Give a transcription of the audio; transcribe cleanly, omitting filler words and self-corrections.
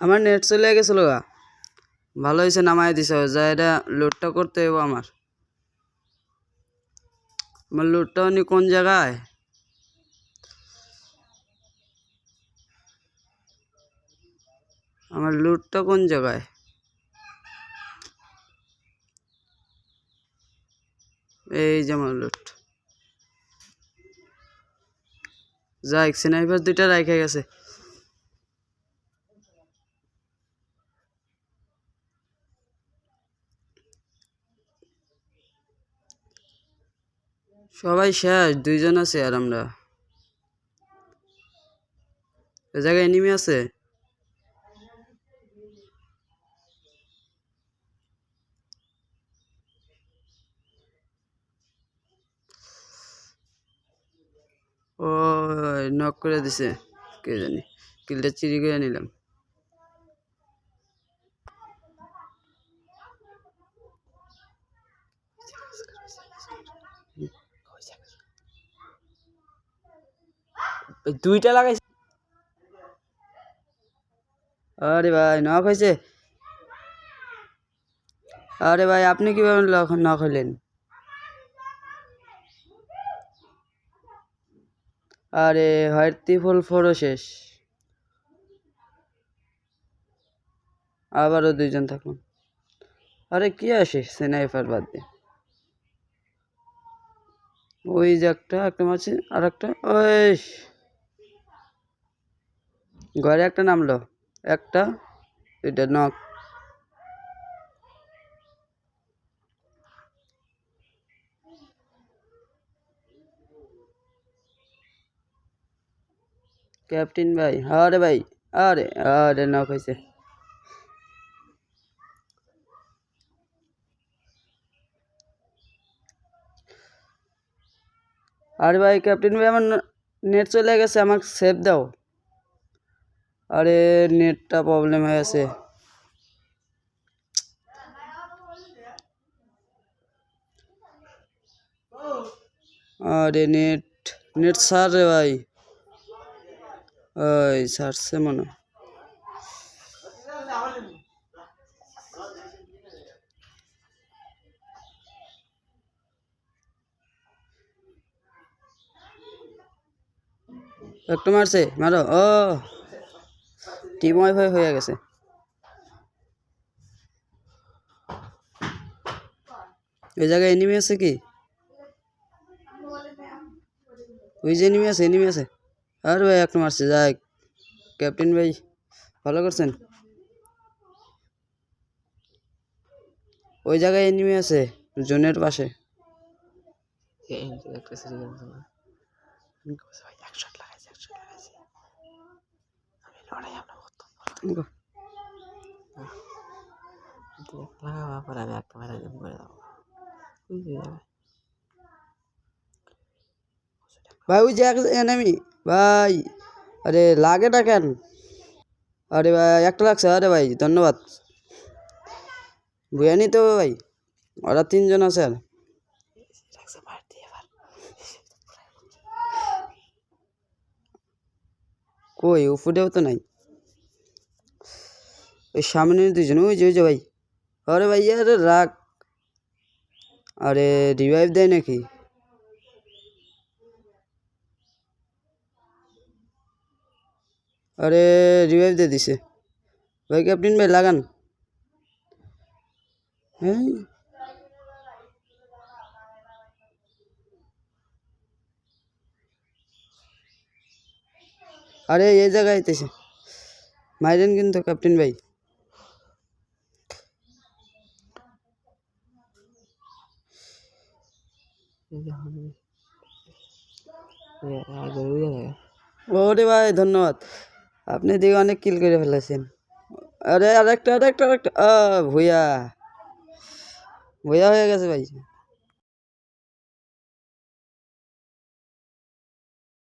আমার নেট চলে গেছিল গা, ভালো হয়েছে নামাই দিছে। যা এটা লোডটা করতে হইব আমার লোডটা উনি কোন জায়গায়? আমার লোডটা কোন জায়গায়? এই যে আমার লোড। যাই স্নাইপার দুইটা রাখা গেছে। সবাই শেষ, দুইজন আছে আর আমরা। ওই জায়গায় এনিমি আছে। ও নক করে দিছে, কে জানি। কিলটা চিরি করে নিলাম। দুইটা লাগাইছে। আরে ভাই নক হয়েছে। আরে ভাই আপনি কিভাবে নক হইলেন? আরে হয় ত্রিপল ফোরও শেষ, আবারও দুইজন থাকলাম। আরে কি আসে স্নাইপার বাদ দিয়ে? ওই যে একটা মারছে, আর একটা ওই ঘরে একটা নামলো, একটা এটা নক। ক্যাপ্টেন ভাই, আরে ভাই, আরে আরে নক হয়েছে। আরে ভাই ক্যাপ্টেন ভাই, আমার নেট চলে গেছে, আমাকে সেভ দাও। আরে নেটটা প্রবলেম হয়ে আছে। আরে নেট নেট সার রে ভাই। ওই সারছে মনে। একটা মারছে, মারো। ও টিম ওয়াইফাই হয়ে গেছে। ওই জায়গায় এনিমি আছে কি? ওই যে এনিমি আছে, এনিমি আছে। আরে ভাই একটা মারছে, যাই। ক্যাপ্টেন ভাই ভালো করছেন। ওই জায়গায় এনিমি আছে জোনের পাশে। ভাই ওই যে এনিমি ভাই, আরে লাগে না কেন? আরে ভাই একটা লাগছে, আরে ভাই ধন্যবাদ। বুঝে নিতে হবে ভাই, ওরা তিনজন আছে। আর কই উপরেও তো নাই, ওই সামনে দুইজন, ওই যে ভাই। আরে ভাই আরে রাখ। আরে রিভাইভ দেয় নাকি? আরে রিভাইভ দিয়ে দিছে ভাই। ক্যাপ্টেন ভাই লাগান। হ্যাঁ আরে এই জায়গায় আইতেছে, মাইরেন কিন্তু ক্যাপ্টেন ভাই। ওরে ভাই ধন্যবাদ, আপনি দিকে অনেক কিল করে ফেলেছেন। আরে আরেকটা আরেকটা আরেকটা ভুয়া ভুয়া হয়ে গেছে ভাই।